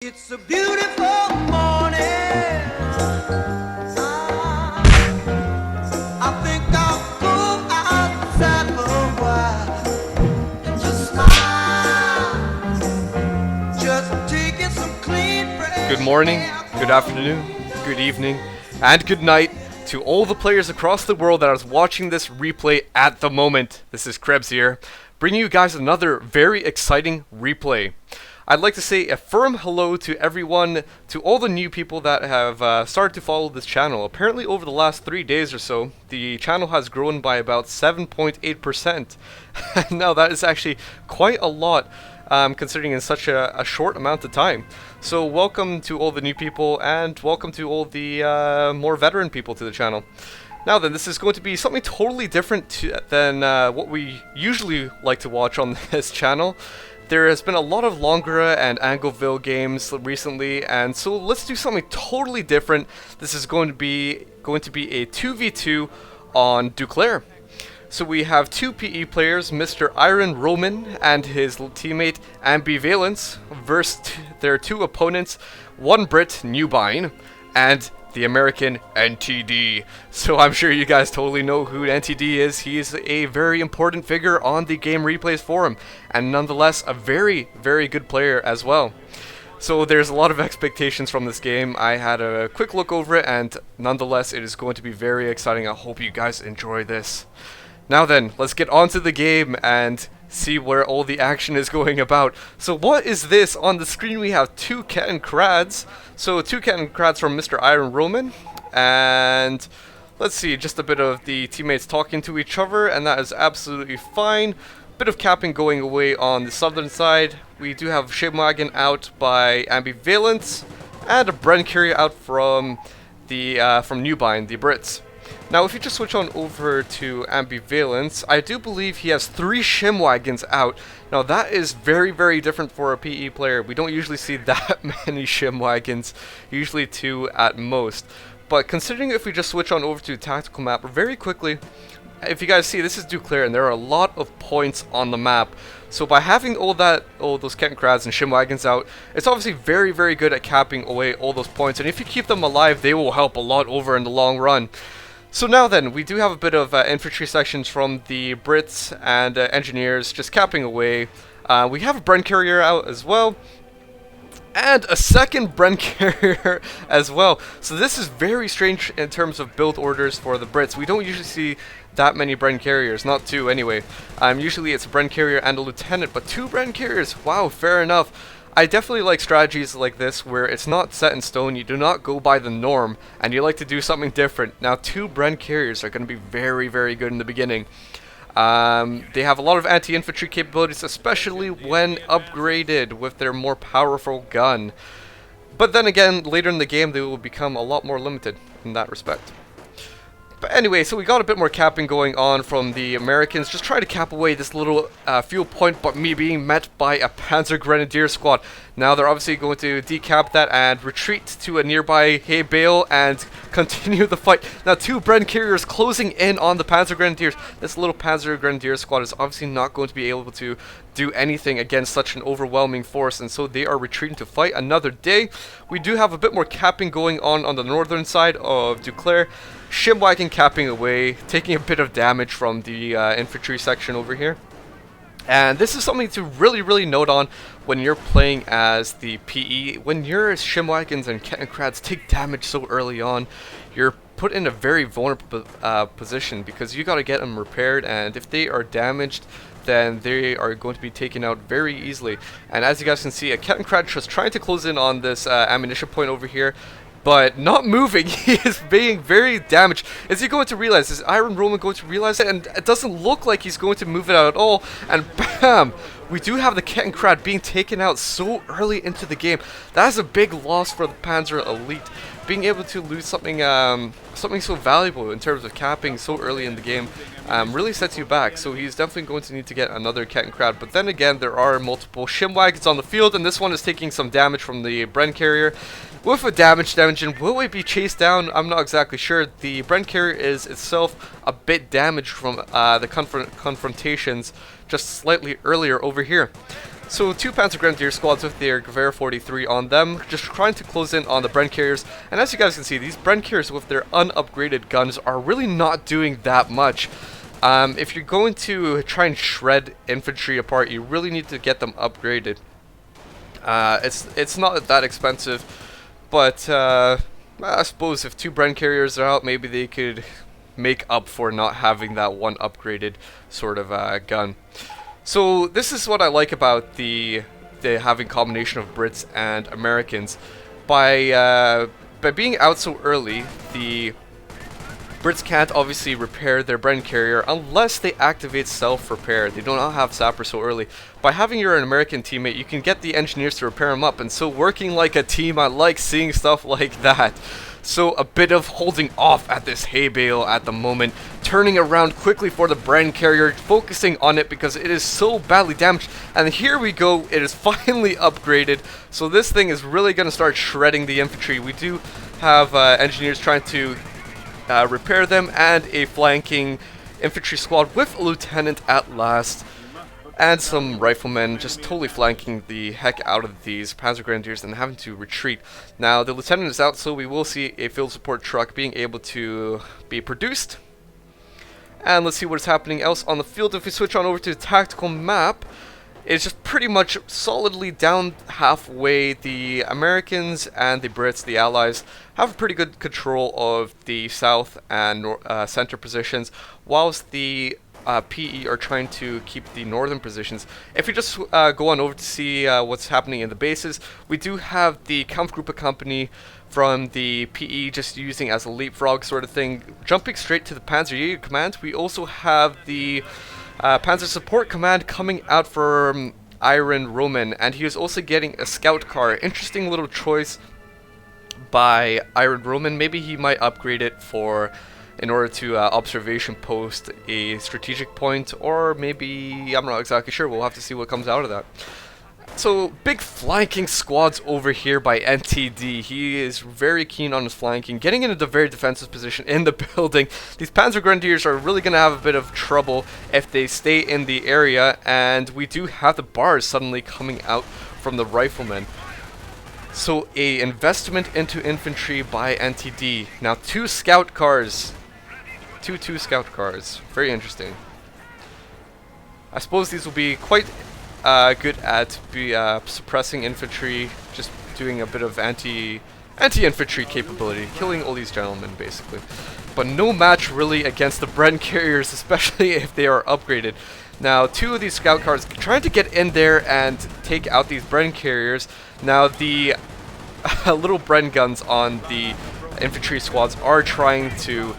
It's a beautiful morning. I think I'll go outside for a while and just smile. Just taking some clean fresh Good morning, air. good afternoon, good evening, and good night to all the players across the world that are watching this replay at the moment. This is Krebs here, bringing you guys another very exciting replay. I'd like to say a firm hello to everyone, to all the new people that have started to follow this channel. Apparently over the last 3 days or so, the channel has grown by about 7.8%. Now that is actually quite a lot, considering in such a short amount of time. So welcome to all the new people, and welcome to all the more veteran people to the channel. Now then, this is going to be something totally different than what we usually like to watch on this channel. There has been a lot of Longora and Angleville games recently, and so let's do something totally different. This is going to be a 2v2 on Duclair. So we have two PE players, Mr. IronRoman and his teammate Ambivalence, versus their two opponents, one Brit, Neubine, and the American NTD. So I'm sure you guys totally know who NTD is. He is a very important figure on the Game Replays forum, and nonetheless a very, very good player as well. So there's a lot of expectations from this game. I had a quick look over it, and nonetheless it is going to be very exciting. I hope you guys enjoy this. Now then, let's get on to the game and see where all the action is going about. So what is this? On the screen we have two Ket and Krads. So two Ket and Krads from Mr. IronRoman. And let's see, just a bit of the teammates talking to each other, and that is absolutely fine. Bit of capping going away on the southern side. We do have Shimwagon out by Ambivalence, and a Bren carrier out from Neubine, the Brits. Now, if you just switch on over to Ambivalence, I do believe he has 3 Shimwagons out. Now, that is very, very different for a PE player. We don't usually see that many Shimwagons, usually 2 at most. But considering if we just switch on over to tactical map very quickly, if you guys see, this is Duclair, and there are a lot of points on the map. So by having all those Ket and Krads and Shimwagons out, it's obviously very, very good at capping away all those points. And if you keep them alive, they will help a lot over in the long run. So now then, we do have a bit of infantry sections from the Brits and engineers just capping away. We have a Bren carrier out as well, and a second Bren carrier as well. So this is very strange in terms of build orders for the Brits. We don't usually see that many Bren carriers, not 2 anyway. Usually it's a Bren carrier and a lieutenant, but 2 Bren carriers, wow, fair enough. I definitely like strategies like this where it's not set in stone, you do not go by the norm, and you like to do something different. Now 2 Bren carriers are going to be very, very good in the beginning. They have a lot of anti-infantry capabilities, especially when upgraded with their more powerful gun. But then again, later in the game they will become a lot more limited in that respect. But anyway, so we got a bit more capping going on from the Americans, just trying to cap away this little fuel point, but me being met by a Panzer Grenadier squad. Now they're obviously going to decap that and retreat to a nearby hay bale and continue the fight. Now 2 Bren carriers closing in on the Panzer Grenadiers. This little Panzer Grenadier squad is obviously not going to be able to do anything against such an overwhelming force, and so they are retreating to fight another day. We do have a bit more capping going on the northern side of Duclair. Shimwagon capping away, taking a bit of damage from the infantry section over here. And this is something to really, really note on when you're playing as the PE. When your Shimwagons and Ket and Krads take damage so early on, you're put in a very vulnerable position, because you got to get them repaired, and if they are damaged, then they are going to be taken out very easily. And as you guys can see, a Ket and Krad just trying to close in on this ammunition point over here, but not moving. He is being very damaged. Is he going to realize? Is IronRoman going to realize it? And it doesn't look like he's going to move it out at all. And bam! We do have the Ket and Krad being taken out so early into the game. That is a big loss for the Panzer Elite. Being able to lose something so valuable in terms of capping so early in the game really sets you back. So he's definitely going to need to get another Ket and Krad. But then again, there are multiple Shimwagons on the field, and this one is taking some damage from the Bren carrier. With a damaged engine, will it be chased down? I'm not exactly sure. The Bren carrier is itself a bit damaged from the confrontations just slightly earlier over here. So 2 Panzer Grenadier squads with their Gewehr 43 on them, just trying to close in on the Bren carriers. And as you guys can see, these Bren carriers with their unupgraded guns are really not doing that much. If you're going to try and shred infantry apart, you really need to get them upgraded. It's not that expensive, but I suppose if 2 Bren carriers are out, maybe they could make up for not having that one upgraded sort of gun. So this is what I like about the having combination of Brits and Americans. By being out so early, the Brits can't obviously repair their Bren carrier unless they activate self-repair. They do not have Sapper so early. By having your American teammate, you can get the engineers to repair them up, and so working like a team, I like seeing stuff like that. So a bit of holding off at this hay bale at the moment, turning around quickly for the Bren carrier, focusing on it because it is so badly damaged. And here we go, it is finally upgraded. So this thing is really going to start shredding the infantry. We do have engineers trying to repair them, and a flanking infantry squad with a lieutenant at last, and some riflemen just totally flanking the heck out of these Panzer Grenadiers and having to retreat. Now the lieutenant is out, so we will see a field support truck being able to be produced. And let's see what is happening else on the field. If we switch on over to the tactical map, it's just pretty much solidly down halfway. The Americans and the Brits, the Allies, have pretty good control of the south and center positions, whilst the PE are trying to keep the northern positions. If we just go on over to see what's happening in the bases, we do have the Kampfgruppe company from the PE just using as a leapfrog sort of thing, jumping straight to the Panzerjäger command. We also have the Panzer Support Command coming out from IronRoman, and he is also getting a scout car. Interesting little choice by IronRoman. Maybe he might upgrade it for in order to observation post a strategic point, or maybe I'm not exactly sure. We'll have to see what comes out of that. So big flanking squads over here by NTD. He is very keen on his flanking, getting into a very defensive position in the building. These Panzer Grenadiers are really going to have a bit of trouble if they stay in the area, and we do have the bars suddenly coming out from the riflemen. So a investment into infantry by NTD. Now two scout cars. Two scout cars. Very interesting. I suppose these will be quite good at suppressing infantry, just doing a bit of anti-infantry capability, killing all these gentlemen basically. But no match really against the Bren carriers, especially if they are upgraded. Now 2 of these scout cars trying to get in there and take out these Bren carriers. Now the little Bren guns on the infantry squads are trying to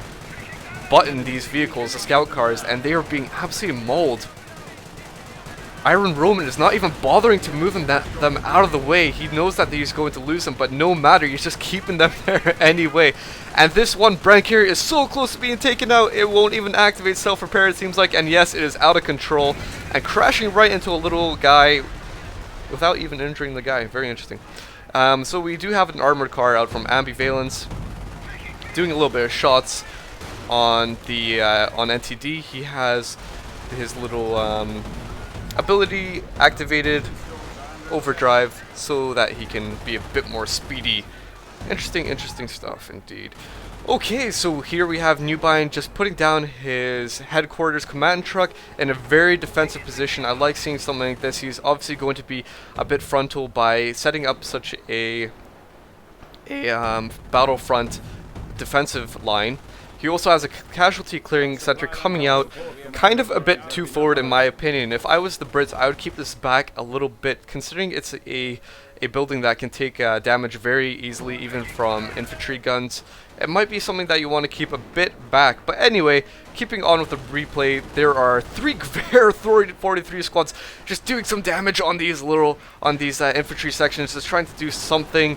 button these vehicles, the scout cars, and they are being absolutely mauled. IronRoman is not even bothering to move them out of the way. He knows that he's going to lose them, but no matter, he's just keeping them there anyway. And this one Bren carrier is so close to being taken out, it won't even activate self-repair, it seems like. And yes, it is out of control and crashing right into a little guy without even injuring the guy. Very interesting. So we do have an armored car out from Ambivalence, doing a little bit of shots on the on NTD. He has his little ability activated, overdrive, so that he can be a bit more speedy. Interesting stuff indeed. Okay, so here we have neubine just putting down his headquarters command truck in a very defensive position. I like seeing something like this. He's obviously going to be a bit frontal by setting up such a battlefront defensive line. He also has a casualty clearing center coming out kind of a bit too forward in my opinion. If I was the Brits, I would keep this back a little bit, considering it's a building that can take damage very easily even from infantry guns. It might be something that you want to keep a bit back. But anyway, keeping on with the replay, there are 3 Gewehr 43 squads just doing some damage on these infantry sections, just trying to do something.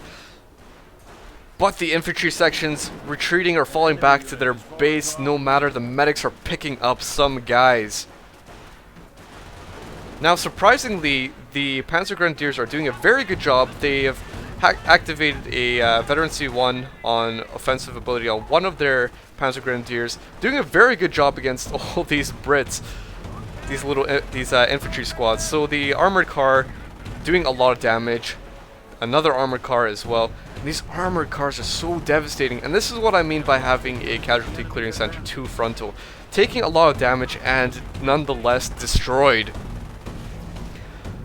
But the infantry sections retreating or falling back to their base no matter. The medics are picking up some guys. Now surprisingly, the Panzer Grenadiers are doing a very good job. They have activated a Veteran C1 on offensive ability on one of their Panzer Grenadiers, doing a very good job against all these Brits, these infantry squads. So the armored car doing a lot of damage. Another armored car as well. And these armored cars are so devastating, and this is what I mean by having a casualty clearing center 2 frontal. Taking a lot of damage and nonetheless destroyed.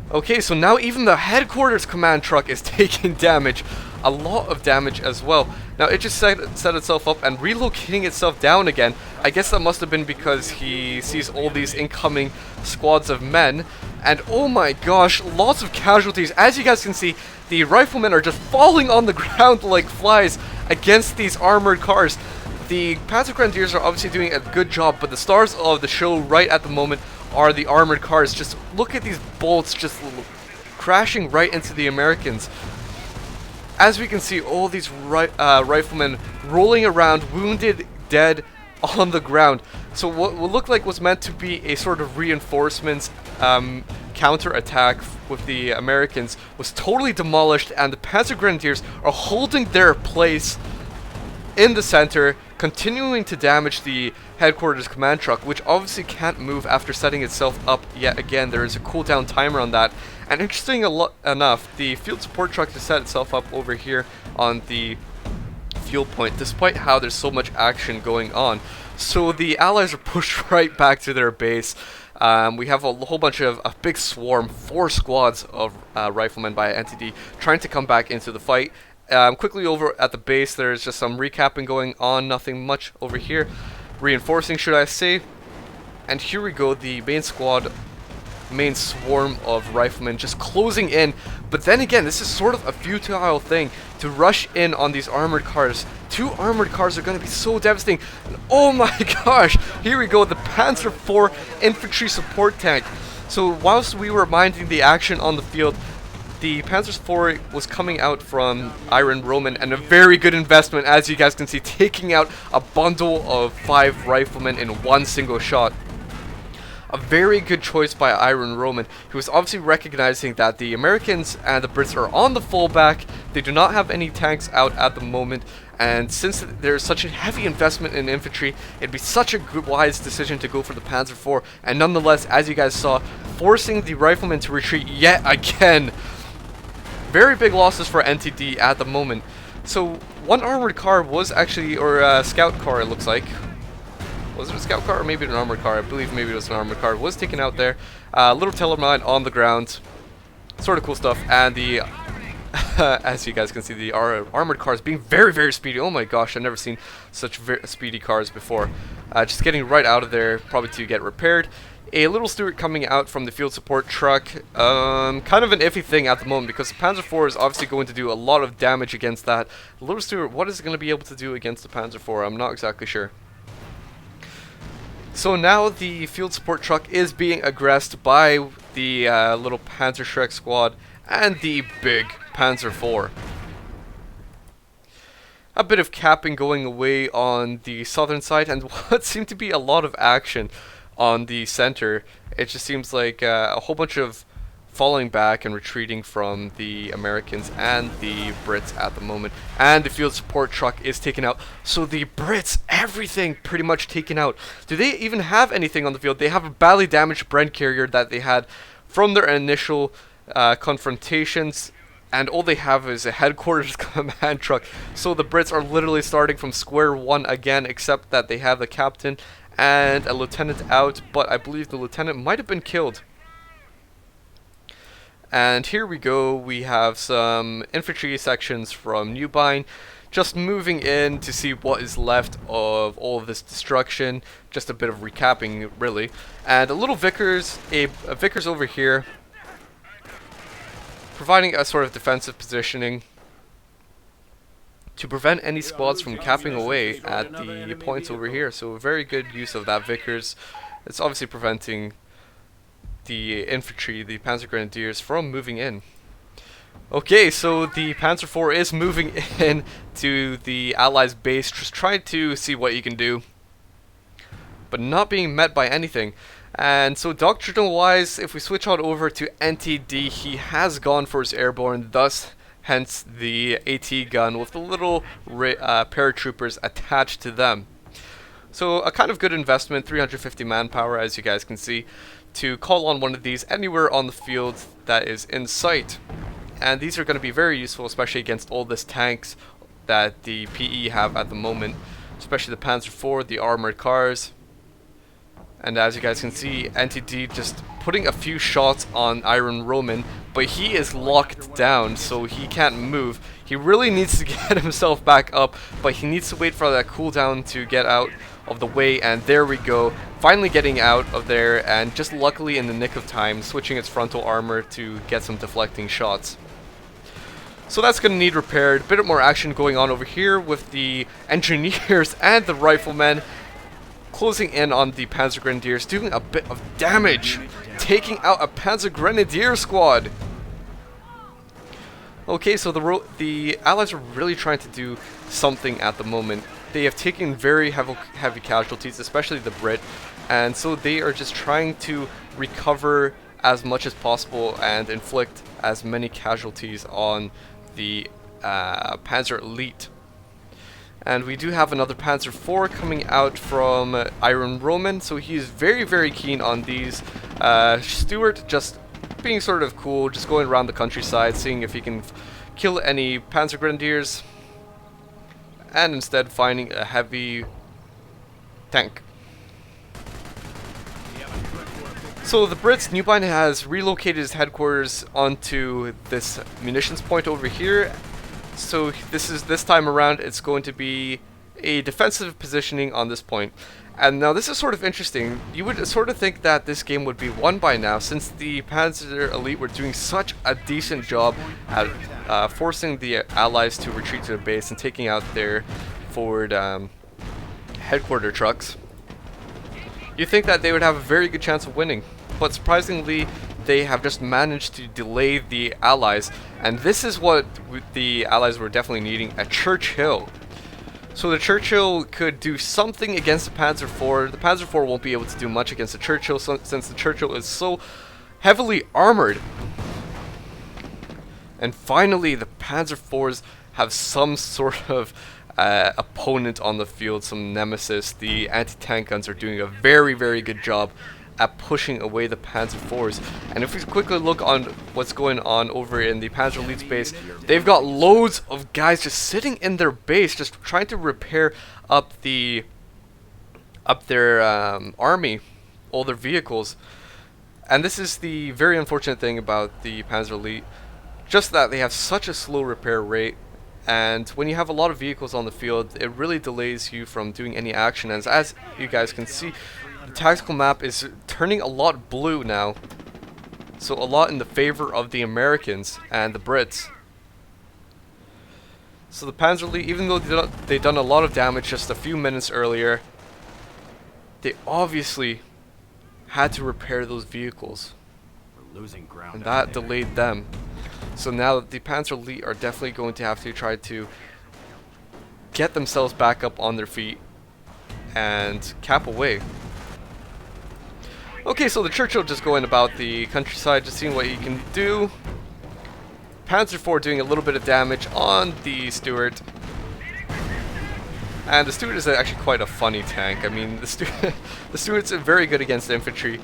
Okay, so now even the headquarters command truck is taking damage. A lot of damage as well. Now it just set itself up and relocating itself down again. I guess that must have been because he sees all these incoming squads of men. And oh my gosh, lots of casualties. As you guys can see, the riflemen are just falling on the ground like flies against these armored cars. The Panzer Grenadiers are obviously doing a good job, but the stars of the show right at the moment are the armored cars. Just look at these bolts just crashing right into the Americans. As we can see, all these riflemen rolling around, wounded, dead, on the ground. So what looked like was meant to be a sort of reinforcements counter-attack with the Americans was totally demolished, and the Panzer Grenadiers are holding their place in the center, continuing to damage the headquarters command truck, which obviously can't move after setting itself up yet again. There is a cooldown timer on that. And interesting enough, the field support truck has set itself up over here on the fuel point, despite how there's so much action going on. So the Allies are pushed right back to their base. We have a whole bunch of a big swarm, 4 squads of riflemen by NTD trying to come back into the fight. Quickly over at the base, there's just some recapping going on, nothing much over here. Reinforcing, should I say. And here we go, the main squad, main swarm of riflemen just closing in. But then again, this is sort of a futile thing to rush in on these armored cars. 2 armored cars are going to be so devastating. And oh my gosh, here we go, the Panzer IV infantry support tank. So whilst we were minding the action on the field, the Panzer IV was coming out from IronRoman, and a very good investment, as you guys can see, taking out a bundle of 5 riflemen in one single shot. A very good choice by IronRoman, who is obviously recognizing that the Americans and the Brits are on the fallback. They do not have any tanks out at the moment, and since there's such a heavy investment in infantry, it'd be such a good, wise decision to go for the Panzer IV, and nonetheless, as you guys saw, forcing the riflemen to retreat yet again. Very big losses for NTD at the moment. So one armored car was actually, or a scout car it looks like. Was it a scout car or maybe an armored car? I believe maybe it was an armored car. It was taken out there. Little telemine on the ground. Sort of cool stuff. And the, as you guys can see, the armored cars being very, very speedy. Oh my gosh, I've never seen such speedy cars before. Just getting right out of there, probably to get repaired. A little Stuart coming out from the field support truck. Kind of an iffy thing at the moment because the Panzer IV is obviously going to do a lot of damage against that. The little Stuart, what is it going to be able to do against the Panzer IV? I'm not exactly sure. So now the field support truck is being aggressed by the little Panzer Shrek squad and the big Panzer IV. A bit of capping going away on the southern side, and what seemed to be a lot of action on the center. It just seems like a whole bunch of falling back and retreating from the Americans and the Brits at the moment. And the field support truck is taken out. So the Brits, everything pretty much taken out. Do they even have anything on the field? They have a badly damaged Brit carrier that they had from their initial confrontations. And all they have is a headquarters command truck. So the Brits are literally starting from square one again, except that they have the captain and a lieutenant out, but I believe the lieutenant might have been killed. And here we go, we have some infantry sections from Neubine, just moving in to see what is left of all of this destruction. Just a bit of recapping, really. And a little Vickers, a Vickers over here, providing a sort of defensive positioning to prevent any squads from capping away at the points over here. So a very good use of that Vickers. It's obviously preventing the infantry, the Panzer Grenadiers, from moving in. Okay, so the Panzer IV is moving in to the Allies' base, just trying to see what he can do, but not being met by anything. And so doctrinal-wise, if we switch on over to NTD, he has gone for his airborne, thus hence the AT gun with the little paratroopers attached to them. So a kind of good investment, 350 manpower as you guys can see, to call on one of these anywhere on the field that is in sight. And these are going to be very useful, especially against all these tanks that the PE have at the moment, especially the Panzer IV, the armored cars. And as you guys can see, NTD just putting a few shots on IronRoman, but he is locked down, so he can't move. He really needs to get himself back up, but he needs to wait for that cooldown to get out of the way, and there we go. Finally getting out of there, and just luckily in the nick of time, switching its frontal armor to get some deflecting shots. So that's going to need repaired. A bit more action going on over here with the engineers and the riflemen closing in on the Panzer Grenadiers, doing a bit of damage, taking out a Panzer Grenadier squad. Okay, so the Allies are really trying to do something at the moment. They have taken very heavy casualties, especially the Brit, and so they are just trying to recover as much as possible and inflict as many casualties on the Panzer Elite. And we do have another Panzer IV coming out from IronRoman, so he is very keen on these. Stuart just being sort of cool, just going around the countryside, seeing if he can kill any Panzer Grenadiers, and instead finding a heavy tank. So the Brits, neubine has relocated his headquarters onto this munitions point over here. So this time around, it's going to be a defensive positioning on this point. And now this is sort of interesting. You would sort of think that this game would be won by now, since the Panzer Elite were doing such a decent job at forcing the Allies to retreat to their base and taking out their forward headquarter trucks. You'd think that they would have a very good chance of winning, but surprisingly, they have just managed to delay the Allies, and this is what the Allies were definitely needing: a Churchill. So the Churchill could do something against the Panzer IV. The Panzer IV won't be able to do much against the Churchill, since the Churchill is so heavily armored. And finally, the Panzer IVs have some sort of opponent on the field, some nemesis. The anti-tank guns are doing a very good job at pushing away the Panzer IVs. And if we quickly look on what's going on over in the Panzer Elite's base, they've got loads of guys just sitting in their base, just trying to repair up their army, all their vehicles. And this is the very unfortunate thing about the Panzer Elite, just that they have such a slow repair rate. And when you have a lot of vehicles on the field, it really delays you from doing any action. As you guys can see, the tactical map is turning a lot blue now, so a lot in the favor of the Americans and the Brits. So the Panzer Elite, even though they've done a lot of damage just a few minutes earlier, they obviously had to repair those vehicles, and that delayed them. So now the Panzer Elite are definitely going to have to try to get themselves back up on their feet and cap away. Okay, so the Churchill just going about the countryside, just seeing what he can do. Panzer IV doing a little bit of damage on the Stuart. And the Stuart is actually quite a funny tank. I mean, the Stuart's very good against infantry.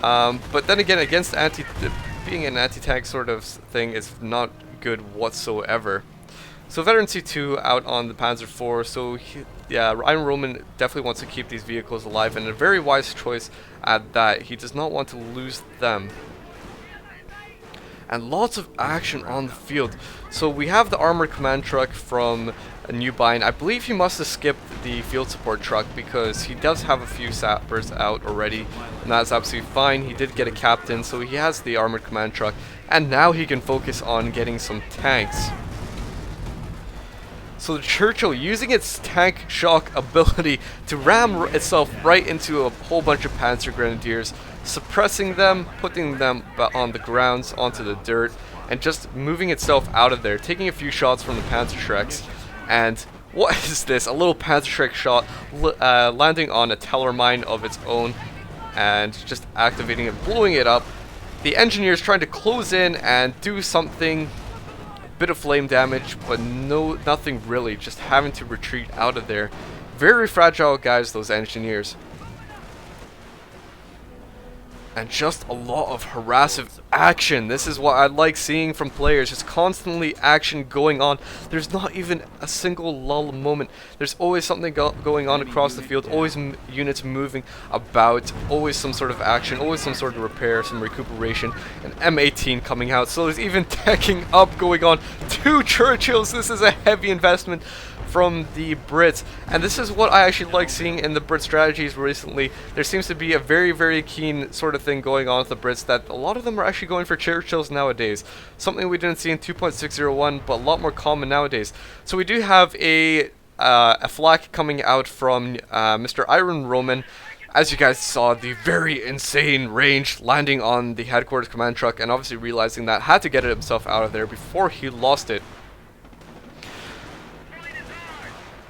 But then again, against being an anti-tank sort of thing is not good whatsoever. So Veteran C2 out on the Panzer IV, so yeah, IronRoman definitely wants to keep these vehicles alive, and a very wise choice at that. He does not want to lose them. And lots of action on the field. So we have the armored command truck from neubine. I believe he must have skipped the field support truck because he does have a few sappers out already, and that's absolutely fine. He did get a captain, so he has the armored command truck, and now he can focus on getting some tanks. So the Churchill, using its tank shock ability to ram itself right into a whole bunch of Panzer Grenadiers, suppressing them, putting them on the grounds, onto the dirt, and just moving itself out of there, taking a few shots from the Panzer Shreks. And what is this? A little Panzer Shrek shot landing on a teller mine of its own and just activating it, blowing it up. The engineers trying to close in and do something. Bit of flame damage, but nothing really, just having to retreat out of there. Very fragile guys, those engineers. and just a lot of harassive action. This is what I like seeing from players, just constantly action going on. There's not even a single lull moment. There's always something going on across the field, always units moving about, always some sort of action, always some sort of repair, some recuperation, and M18 coming out. So there's even teching up going on. 2 Churchills, this is a heavy investment from the Brits, and this is what I actually like seeing in the Brit strategies recently. There seems to be a very keen sort of thing going on with the Brits, that a lot of them are actually going for Churchills nowadays. Something we didn't see in 2.601, but a lot more common nowadays. So we do have a flak coming out from Mr. IronRoman. As you guys saw, the very insane range landing on the headquarters command truck, and obviously realizing that had to get it himself out of there before he lost it.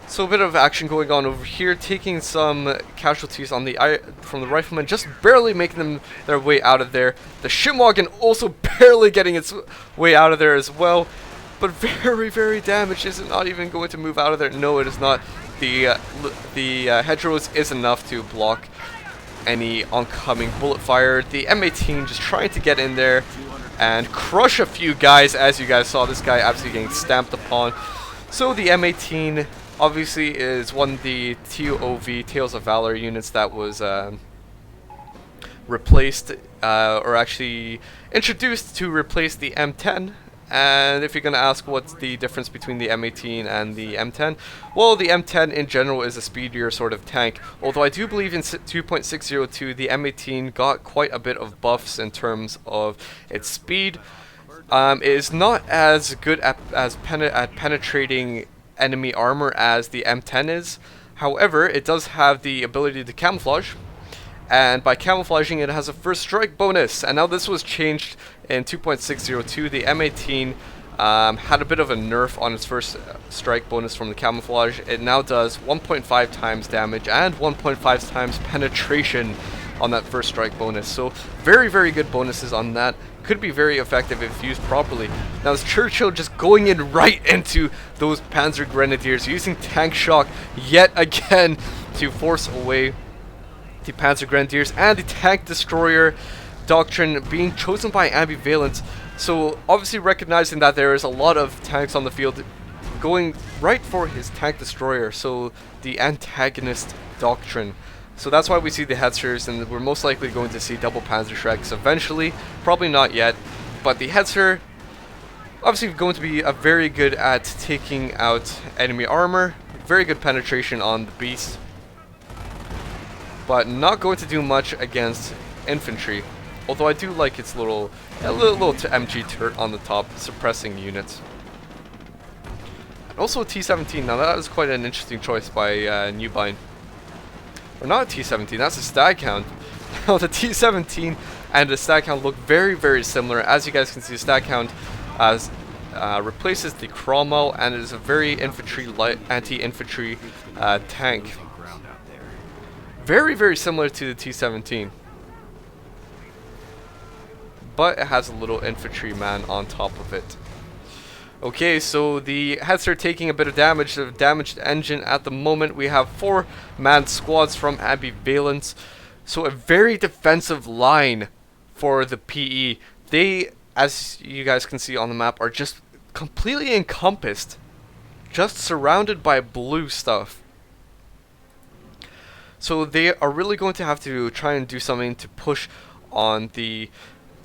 So a bit of action going on over here, taking some casualties on from the riflemen, just barely making their way out of there. The Shimwagon also barely getting its way out of there as well, but very damaged. Is it not even going to move out of there? No, it is not. The hedgerows is enough to block any oncoming bullet fire. The M18 just trying to get in there and crush a few guys. As you guys saw, this guy absolutely getting stamped upon. So the M18 obviously is one of the TOV, Tales of Valor units that was replaced, or actually introduced to replace the M10. And if you're going to ask what's the difference between the M18 and the M10, well, the M10 in general is a speedier sort of tank, although I do believe in 2.602 the M18 got quite a bit of buffs in terms of its speed. It is not as good at penetrating enemy armor as the M10 is. However, it does have the ability to camouflage, and by camouflaging it has a first strike bonus. And now this was changed in 2.602. The M18 had a bit of a nerf on its first strike bonus from the camouflage. It now does 1.5 times damage and 1.5 times penetration on that first strike bonus. So very good bonuses on that. Could be very effective if used properly. Now is Churchill just going in right into those Panzer Grenadiers, using tank shock yet again to force away the Panzer Grenadiers, and the tank destroyer doctrine being chosen by Ambivalence. So obviously recognizing that there is a lot of tanks on the field, going right for his tank destroyer, so the antagonist doctrine. So that's why we see the Hetzers, and we're most likely going to see double Panzerschrecks eventually. Probably not yet, but the Hetzer obviously going to be very good at taking out enemy armor, very good penetration on the beast, but not going to do much against infantry. Although I do like its little MG turret on the top, suppressing units. And also a T-17. Now that is quite an interesting choice by neubine. Or not a T-17, that's a Staghound. Now the T-17 and the Staghound look very similar. As you guys can see, the Staghound replaces the Cromwell, and it is a very light anti-infantry tank. Very similar to the T-17. But it has a little infantryman on top of it. Okay, so the Hetzer taking a bit of damage, the damaged engine at the moment. We have 4-man squads from Ambivalence. So a very defensive line for the PE. They, as you guys can see on the map, are just completely encompassed, just surrounded by blue stuff. So they are really going to have to try and do something to push on the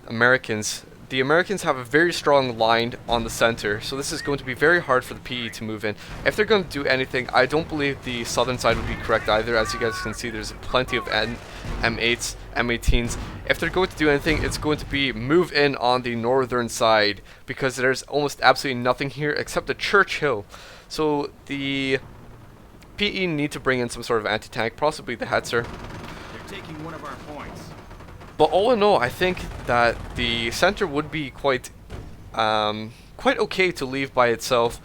Americans. The Americans have a very strong line on the center, so this is going to be very hard for the PE to move in. If they're going to do anything, I don't believe the southern side would be correct either. As you guys can see, there's plenty of M8s, M18s. If they're going to do anything, it's going to be move in on the northern side, because there's almost absolutely nothing here except a Churchill. So the PE need to bring in some sort of anti-tank, possibly the Hetzer. They're taking one of our points. But all in all, I think that the center would be quite okay to leave by itself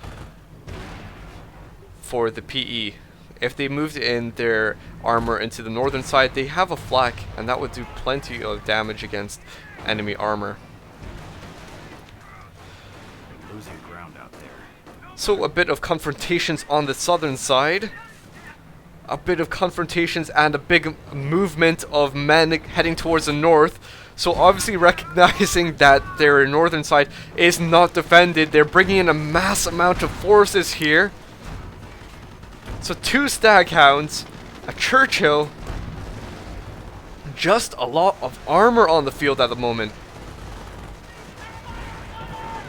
for the PE. If they moved in their armor into the northern side, they have a flak, and that would do plenty of damage against enemy armor. Losing ground out there. So a bit of confrontations on the southern side. a bit of confrontations and a big movement of men heading towards the north. So obviously recognizing that their northern side is not defended, they're bringing in a mass amount of forces here. So 2 Staghounds, a Churchill, just a lot of armor on the field at the moment.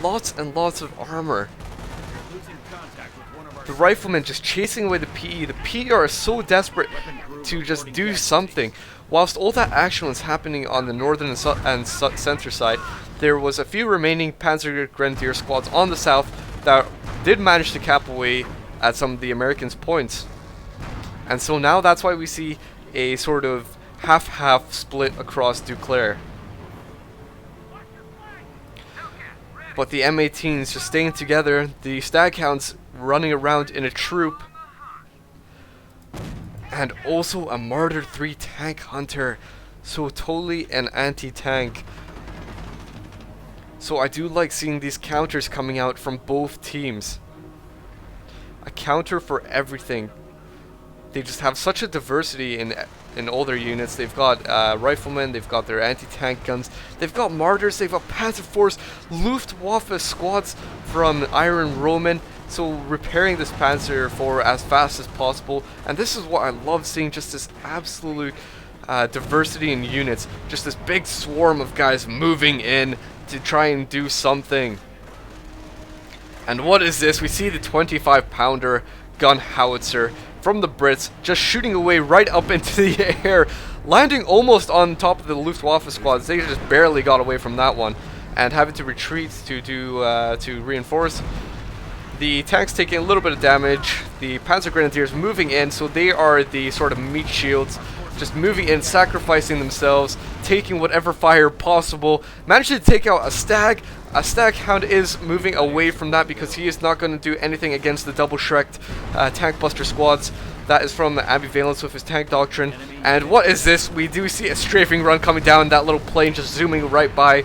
Lots and lots of armor. Losing contact with one of our The riflemen just chasing away the PE. The PE are so desperate to just do something. Whilst all that action was happening on the northern and center side, there was a few remaining Panzer Grenadier squads on the south that did manage to cap away at some of the Americans' points. And so now that's why we see a sort of half-half split across Duclair. But the M18s just staying together, the Staghounds running around in a troop, and also a Marder 3 tank hunter, so totally an anti-tank. So I do like seeing these counters coming out from both teams. A counter for everything. They just have such a diversity in all their units. They've got riflemen, they've got their anti-tank guns, they've got Martyrs, they've got Panzer Force, Luftwaffe squads from IronRoman. So repairing this Panzer IV as fast as possible. And this is what I love seeing, just this absolute diversity in units. Just this big swarm of guys moving in to try and do something. And what is this? We see the 25-pounder gun howitzer from the Brits just shooting away right up into the air, landing almost on top of the Luftwaffe squads. They just barely got away from that one and having to retreat to reinforce. The tanks taking a little bit of damage. The Panzer Grenadiers moving in, so they are the sort of meat shields, just moving in, sacrificing themselves, taking whatever fire possible. Managing to take out a Stag. A Staghound is moving away from that because he is not going to do anything against the double-shreked tank buster squads. That is from Ambivalence with his tank doctrine. And what is this? We do see a strafing run coming down, that little plane just zooming right by.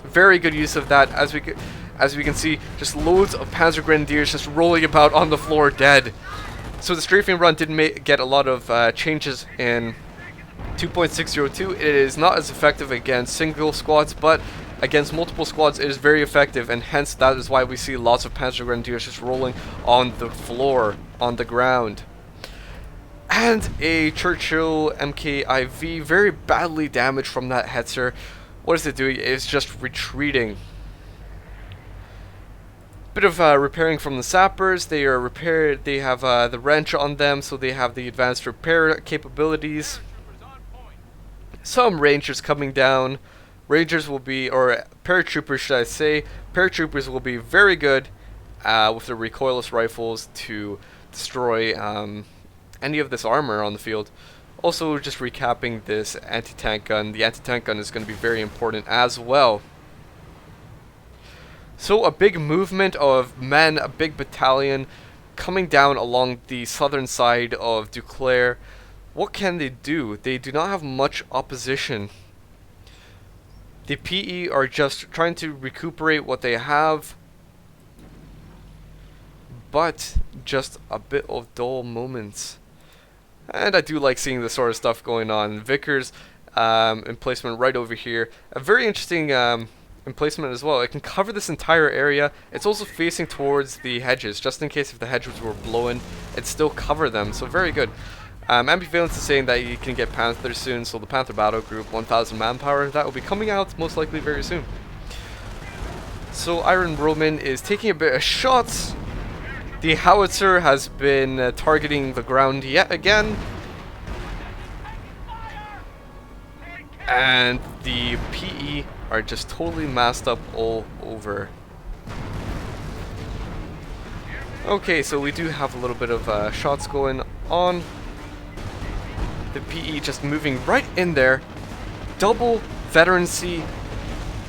Very good use of that, as we can see, just loads of Panzer Grenadiers just rolling about on the floor dead. So the strafing run did get a lot of changes in 2.602. It is not as effective against single squads, but against multiple squads it is very effective, and hence that is why we see lots of Panzer Grenadiers just rolling on the floor, on the ground. And a Churchill MKIV, very badly damaged from that Hetzer. What is it doing? It's just retreating. Bit of repairing from the sappers. They are repaired. They have the wrench on them, so they have the advanced repair capabilities. Some Rangers coming down. Rangers will be, or paratroopers should I say, paratroopers will be very good with their recoilless rifles to destroy any of this armor on the field. Also, just recapping this anti-tank gun. The anti-tank gun is going to be very important as well. So a big movement of men, a big battalion coming down along the southern side of Duclair. What can they do? They do not have much opposition. The PE are just trying to recuperate what they have, but just a bit of dull moments. And I do like seeing this sort of stuff going on. Vickers emplacement right over here. A very interesting emplacement as well. It can cover this entire area. It's also facing towards the hedges, just in case if the hedges were blowing, it'd still cover them. So very good. Ambivalence is saying that you can get Panthers soon, so the Panther Battle Group, 1,000 manpower, that will be coming out most likely very soon. So IronRoman is taking a bit of shots. The howitzer has been targeting the ground yet again. And the PE are just totally masked up all over. Okay, so we do have a little bit of shots going on. The PE just moving right in there. Double veterancy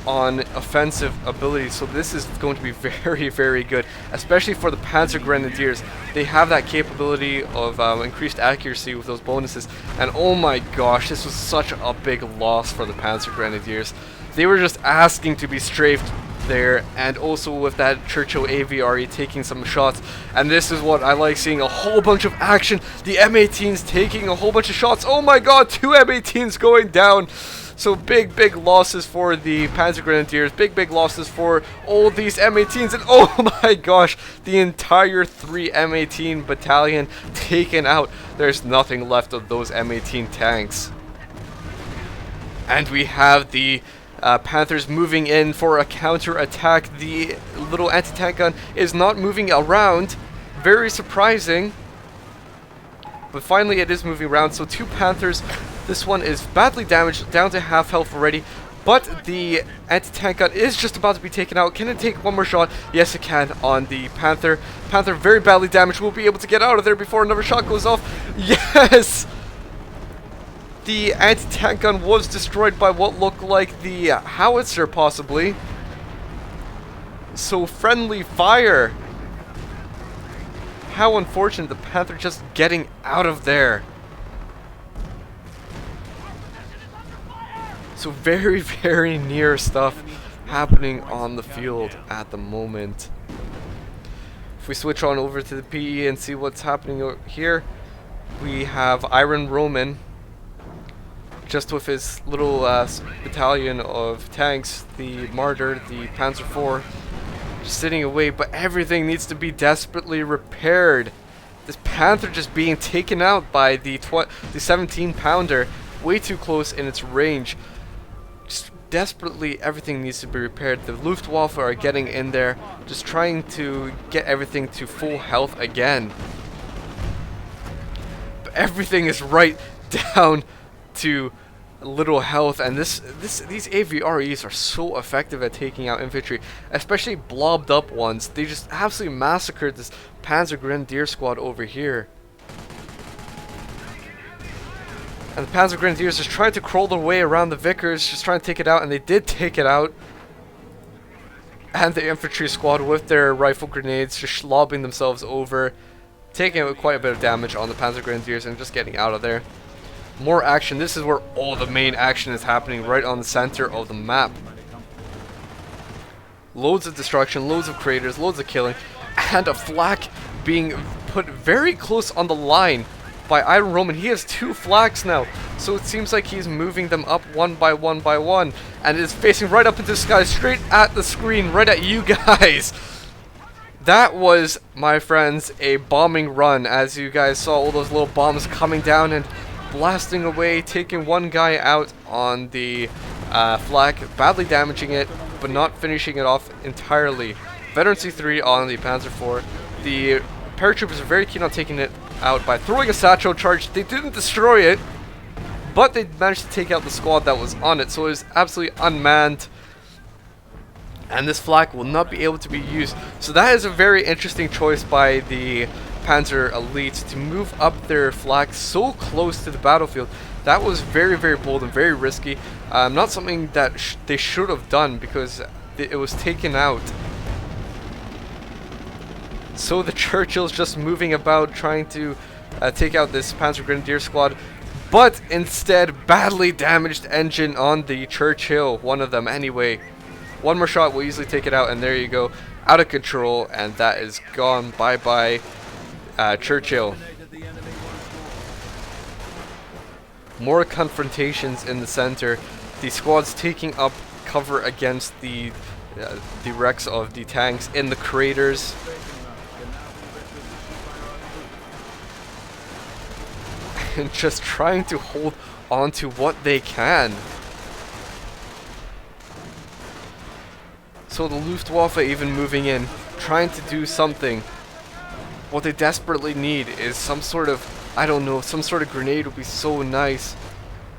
on offensive ability, so this is going to be very, very good, especially for the Panzer Grenadiers. They have that capability of increased accuracy with those bonuses, and oh my gosh, this was such a big loss for the Panzer Grenadiers. They were just asking to be strafed there, and also with that Churchill AVRE taking some shots. And this is what I like seeing, a whole bunch of action. The M18s taking a whole bunch of shots. Oh my god, 2 M18s going down. So big losses for the Panzer Grenadiers, big losses for all these M18s, and oh my gosh, the entire 3 M18 battalion taken out. There's nothing left of those M18 tanks. And we have the Panthers moving in for a counter-attack. The little anti-tank gun is not moving around. Very surprising. But finally it is moving around, so 2 Panthers. This one is badly damaged, down to half health already. But the anti-tank gun is just about to be taken out. Can it take one more shot? Yes, it can on the Panther. Panther very badly damaged. We'll be able to get out of there before another shot goes off. Yes! The anti-tank gun was destroyed by what looked like the howitzer, possibly. So friendly fire. How unfortunate, the Panther just getting out of there. So very near stuff happening on the field at the moment. If we switch on over to the PE and see what's happening here, we have IronRoman just with his little battalion of tanks, the Martyr, the Panzer IV, just sitting away, but everything needs to be desperately repaired. This Panther just being taken out by the 17-pounder, way too close in its range. Just desperately, everything needs to be repaired. The Luftwaffe are getting in there, just trying to get everything to full health again. But everything is right down to little health, and these AVREs are so effective at taking out infantry, especially blobbed up ones. They just absolutely massacred this Panzer Grenadier squad over here. And the Panzer Grenadiers just tried to crawl their way around the Vickers, just trying to take it out, and they did take it out. And the infantry squad with their rifle grenades just lobbing themselves over, taking out quite a bit of damage on the Panzer Grenadiers and just getting out of there. More action. This is where all the main action is happening, right on the center of the map. Loads of destruction, loads of craters, loads of killing, and a flak being put very close on the line by IronRoman. He has 2 flaks now, so it seems like he's moving them up one by one, and is facing right up into the sky, straight at the screen, right at you guys. That was, my friends, a bombing run, as you guys saw all those little bombs coming down and blasting away, taking one guy out on the flak, badly damaging it, but not finishing it off entirely. Veteran C3 on the Panzer IV. The paratroopers are very keen on taking it out by throwing a satchel charge. They didn't destroy it, but they managed to take out the squad that was on it, so it was absolutely unmanned. And this flak will not be able to be used. So that is a very interesting choice by the Panzer Elites to move up their flak so close to the battlefield. That was very bold and very risky. Not something that they should have done, because it was taken out. So the Churchill's just moving about trying to take out this Panzer Grenadier squad, but instead badly damaged engine on the Churchill, one of them anyway. One more shot will easily take it out, and there you go, out of control, and that is gone. Bye Churchill. More confrontations in the center. The squad's taking up cover against the wrecks of the tanks in the craters. And just trying to hold on to what they can. So the Luftwaffe even moving in, trying to do something. What they desperately need is some sort of, I don't know, some sort of grenade would be so nice.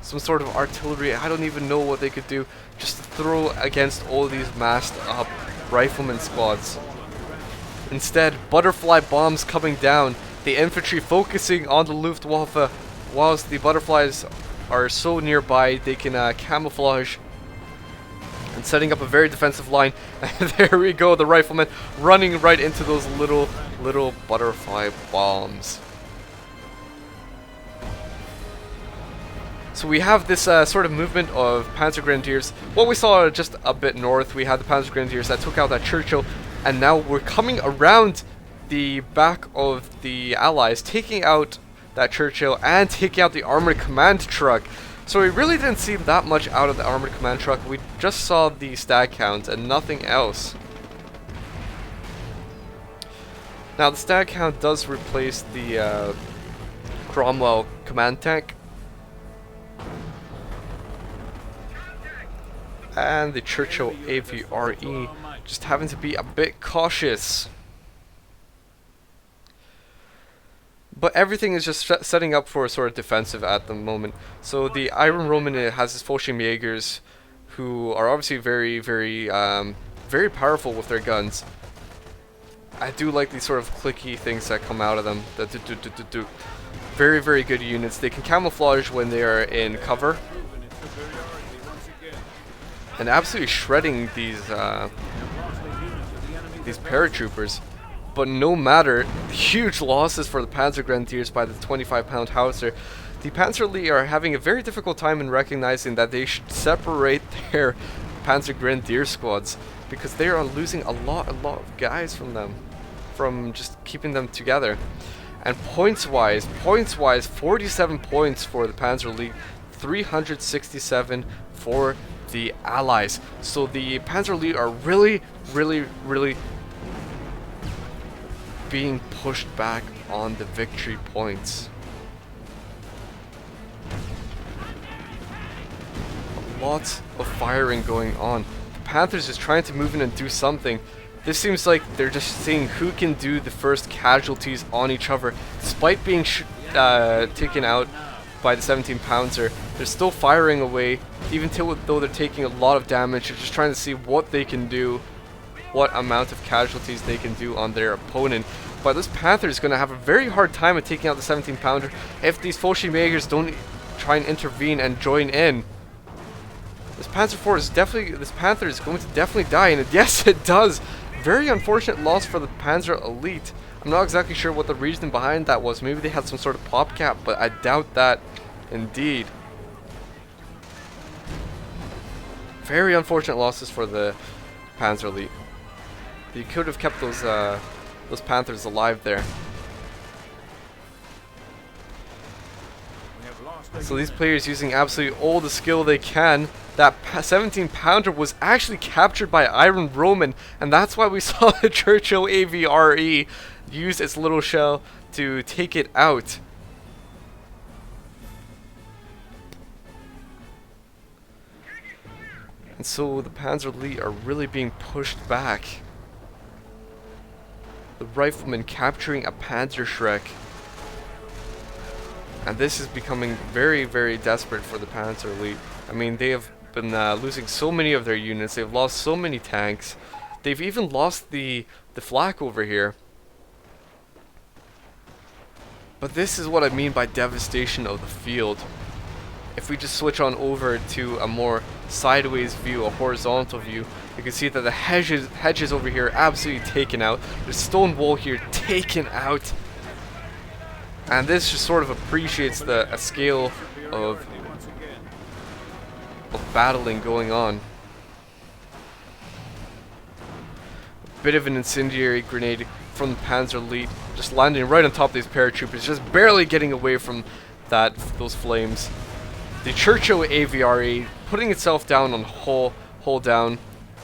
Some sort of artillery, I don't even know what they could do, just to throw against all these massed up rifleman squads. Instead, butterfly bombs coming down, the infantry focusing on the Luftwaffe, whilst the butterflies are so nearby they can camouflage, and setting up a very defensive line. And there we go, the riflemen running right into those little butterfly bombs. So we have this sort of movement of Panzer Grenadiers. What we saw just a bit north, we had the Panzer Grenadiers that took out that Churchill, and now we're coming around the back of the Allies, taking out that Churchill and taking out the Armored Command Truck. So we really didn't see that much out of the Armored Command Truck. We just saw the stat count and nothing else. Now the stat count does replace the Cromwell Command Tank. And the Churchill AVRE just having to be a bit cautious. But everything is just setting up for a sort of defensive at the moment. So the IronRoman has his Fallschirmjägers, who are obviously very, very powerful with their guns. I do like these sort of clicky things that come out of them. Very, very good units. They can camouflage when they are in cover, and absolutely shredding these paratroopers. But no matter, huge losses for the Panzer Grenadiers by the 25-pound howitzer. The Panzer are having a very difficult time in recognizing that they should separate their Panzer Grenadier squads, because they are losing a lot of guys from them, from just keeping them together. And points-wise, 47 points for the Panzer League, 367 for the Allies. So the Panzer League are really being pushed back on the victory points. Lots of firing going on. The Panthers is trying to move in and do something. This seems like they're just seeing who can do the first casualties on each other. Despite being taken out by the 17-pounder, they're still firing away, even though they're taking a lot of damage. They're just trying to see what they can do, what amount of casualties they can do on their opponent. But this Panther is going to have a very hard time at taking out the 17-pounder if these Fallschirmjägers don't try and intervene and join in. This Panzer Panther is going to definitely die, and yes, it does. Very unfortunate loss for the Panzer Elite. I'm not exactly sure what the reason behind that was. Maybe they had some sort of pop cap, but I doubt that indeed. Very unfortunate losses for the Panzer Elite. You could have kept those Panthers alive there. So these players using absolutely all the skill they can. That 17-pounder was actually captured by IronRoman, and that's why we saw the Churchill AVRE use its little shell to take it out. And so the Panzer Elite are really being pushed back. The Riflemen capturing a Panzerschreck. And this is becoming very desperate for the Panzer Elite. I mean, they have been losing so many of their units. They've lost so many tanks. They've even lost the flak over here. But this is what I mean by devastation of the field. If we just switch on over to a more sideways view, a horizontal view, you can see that the hedges over here are absolutely taken out. The stone wall here taken out. And this just sort of appreciates the scale of battling going on. A bit of an incendiary grenade from the Panzer Elite, just landing right on top of these paratroopers, just barely getting away from those flames. The Churchill AVRE putting itself down on hull down.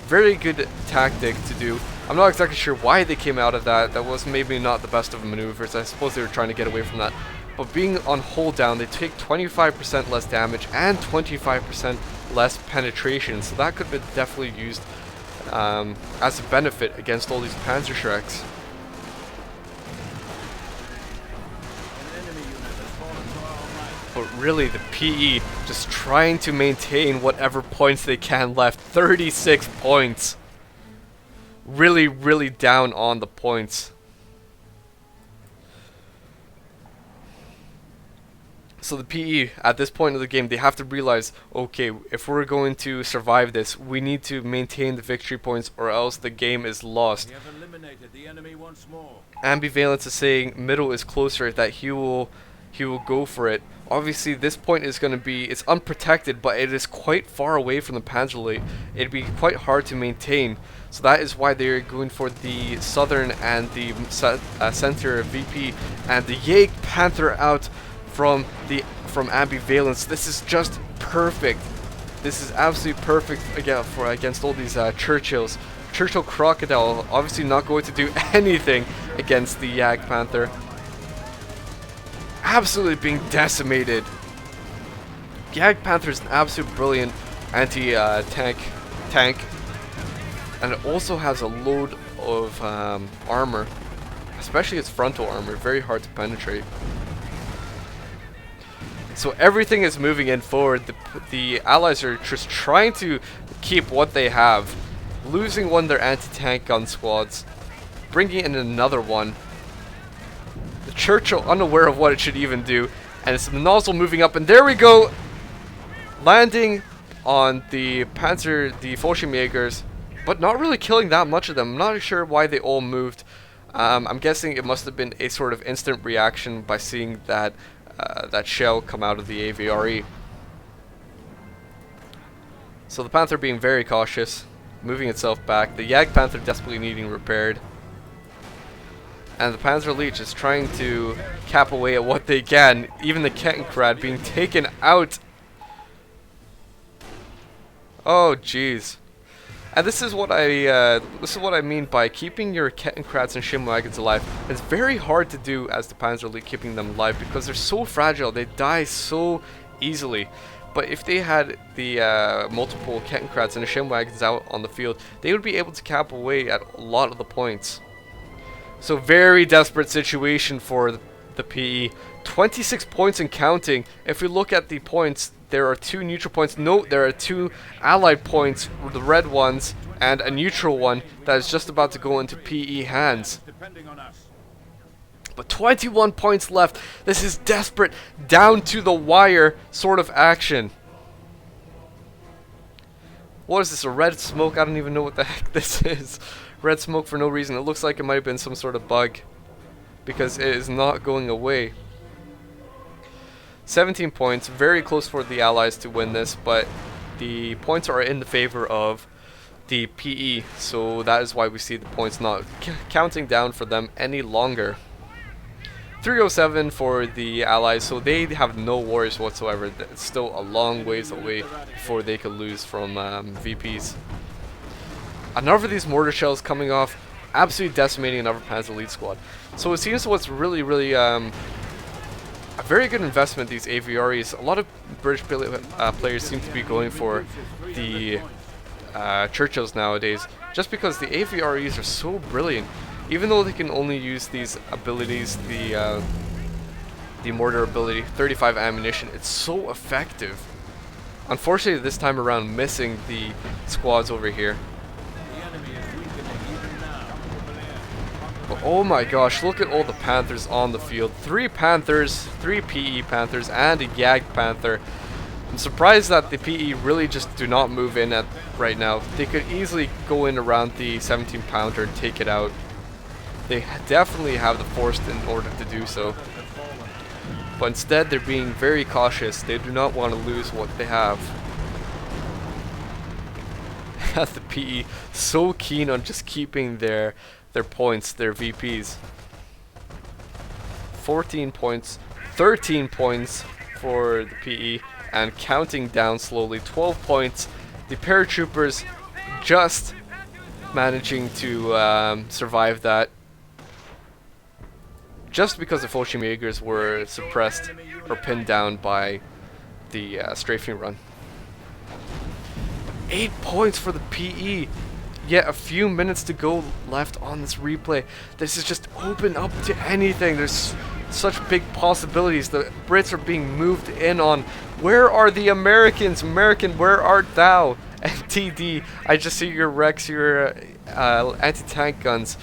Very good tactic to do. I'm not exactly sure why they came out of that. That was maybe not the best of maneuvers. I suppose they were trying to get away from that. But being on hull down, they take 25% less damage and 25% less penetration. So that could have been definitely used as a benefit against all these Panzerschrecks. But really, the PE just trying to maintain whatever points they can left. 36 points. Really down on the points. So the PE, at this point of the game, they have to realize, okay, if we're going to survive this, we need to maintain the victory points or else the game is lost. We have eliminated the enemy once more. Ambivalence is saying middle is closer, that he will he will go for it. Obviously, this point is going to be, it's unprotected, but it is quite far away from the Panzerleute. It'd be quite hard to maintain. So that is why they're going for the Southern and the center VP, and the Jagdpanther out from Ambivalence. This is just perfect. This is absolutely perfect against all these Churchills. Churchill Crocodile obviously not going to do anything against the Jagdpanther. Absolutely being decimated. Jagdpanther is an absolute brilliant anti-tank tank, and it also has a load of armor, especially its frontal armor, very hard to penetrate. So everything is moving in forward. The Allies are just trying to keep what they have, losing one of their anti-tank gun squads, bringing in another one. The Churchill unaware of what it should even do, and it's the nozzle moving up, and there we go, landing on the Fallschirmjägers, but not really killing that much of them. I'm not sure why they all moved. I'm guessing it must have been a sort of instant reaction by seeing that that shell come out of the AVRE. So the Panther being very cautious, moving itself back. The Jagdpanther desperately needing repaired. And the Panzerleute is trying to cap away at what they can. Even the Kettenkrad being taken out. Oh jeez. And this is what I mean by keeping your Kettenkrads and Shimwagons alive. It's very hard to do as the Panzerleute, keeping them alive, because they're so fragile. They die so easily. But if they had the multiple Kettenkrads and the Shimwagons out on the field, they would be able to cap away at a lot of the points. So very desperate situation for the PE. 26 points and counting. If we look at the points, there are 2 neutral points. Note there are 2 allied points, the red ones, and a neutral one that is just about to go into PE hands. But 21 points left. This is desperate, down to the wire sort of action. What is this, a red smoke? I don't even know what the heck this is. Red smoke for no reason. It looks like it might have been some sort of bug, because it is not going away. 17 points, very close for the Allies to win this, but the points are in the favor of the PE, so that is why we see the points not counting down for them any longer. 307 for the Allies, so they have no worries whatsoever. It's still a long ways away before they could lose from VPs. Another of these mortar shells coming off, absolutely decimating another Panzerleute squad. So it seems what's really a very good investment, these AVREs. A lot of British players seem to be going for the Churchills nowadays, just because the AVREs are so brilliant. Even though they can only use these abilities, the mortar ability, 35 ammunition, it's so effective. Unfortunately, this time around, missing the squads over here. But oh my gosh, look at all the Panthers on the field. 3 Panthers, 3 PE Panthers, and a Jagdpanther. I'm surprised that the PE really just do not move in right now. They could easily go in around the 17-pounder and take it out. They definitely have the force in order to do so. But instead, they're being very cautious. They do not want to lose what they have. The PE so keen on just keeping their points, their VPs. 14 points, 13 points for the PE, and counting down slowly. 12 points. The paratroopers just managing to survive that, just because the Fallschirmjägers were suppressed or pinned down by the strafing run. 8 points for the PE. Yet a few minutes to go left on this replay. This is just open up to anything. There's such big possibilities. The Brits are being moved in on. Where are the Americans? American, where art thou? And TD, I just see your wrecks, your anti-tank guns.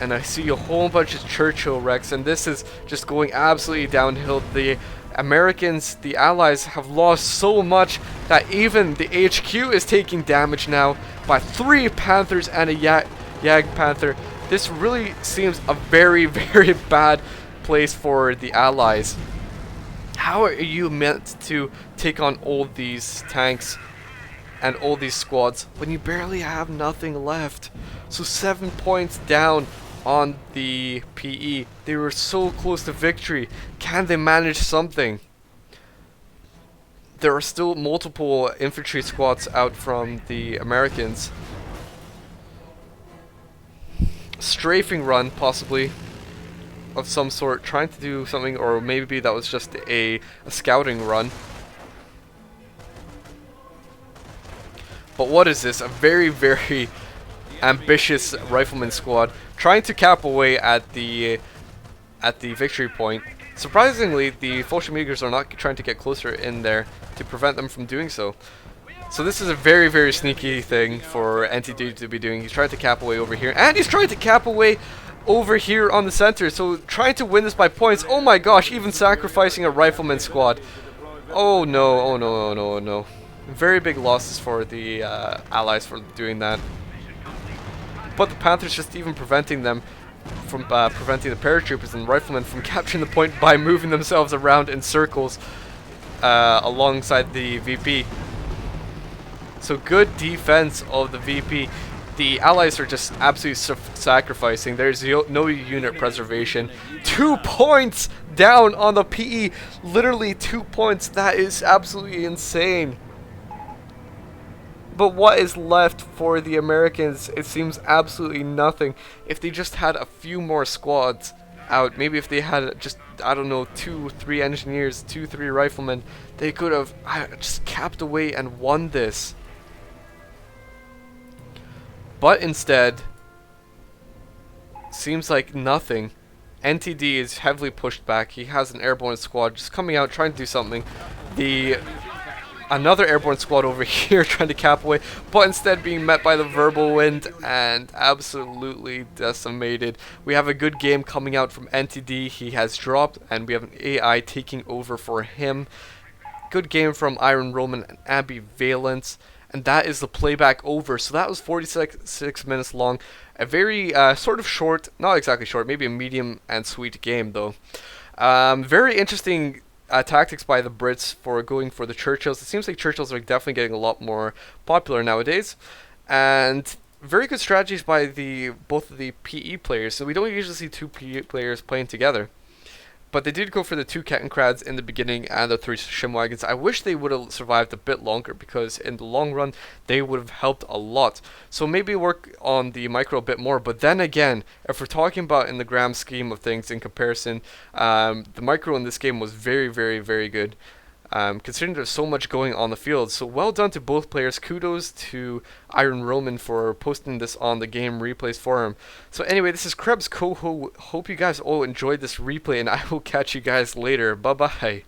And I see a whole bunch of Churchill wrecks, and this is just going absolutely downhill. The Americans, the Allies, have lost so much that even the HQ is taking damage now by 3 Panthers and a Jagdpanther. This really seems a very bad place for the Allies. How are you meant to take on all these tanks and all these squads when you barely have nothing left? So 7 points down on the PE. They were so close to victory. Can they manage something? There are still multiple infantry squads out from the Americans. Strafing run, possibly, of some sort, trying to do something, or maybe that was just a scouting run. But what is this? A very, very ambitious rifleman squad trying to cap away at the victory point. Surprisingly, the Fallschirmjägers are not trying to get closer in there to prevent them from doing so. So this is a very, very sneaky thing for NTD to be doing. He's trying to cap away over here, and he's trying to cap away over here on the center. So trying to win this by points. Oh my gosh, even sacrificing a rifleman squad. Oh no, oh no, oh no, oh no. Very big losses for the Allies for doing that. But the Panthers just even preventing them from preventing the paratroopers and riflemen from capturing the point by moving themselves around in circles alongside the VP. So good defense of the VP. The Allies are just absolutely sacrificing. There's no unit preservation. 2 points down on the PE. Literally 2 points. That is absolutely insane. But what is left for the Americans? It seems absolutely nothing. If they just had a few more squads out, maybe if they had just, I don't know, 2-3 engineers, 2-3 riflemen, they could have just capped away and won this. But instead, seems like nothing. NTD is heavily pushed back. He has an airborne squad just coming out trying to do something. Another airborne squad over here trying to cap away, but instead being met by the verbal wind and absolutely decimated. We have a good game coming out from NTD. He has dropped, and we have an AI taking over for him. Good game from IronRoman and Ambivalence. And that is the playback over. So that was 46 minutes long. A very sort of short, not exactly short, maybe a medium and sweet game though. Very interesting tactics by the Brits for going for the Churchills. It seems like Churchills are definitely getting a lot more popular nowadays. And very good strategies by both of the PE players. So we don't usually see two PE players playing together. But they did go for the 2 Kettenkrads in the beginning and the 3 Schimwagons. I wish they would have survived a bit longer, because in the long run they would have helped a lot. So maybe work on the micro a bit more. But then again, if we're talking about in the grand scheme of things in comparison, the micro in this game was very, very, very good. Considering there's so much going on the field. So well done to both players. Kudos to IronRoman for posting this on the Game Replays forum. So anyway, this is Krebs Coho. Hope you guys all enjoyed this replay, and I will catch you guys later. Bye bye.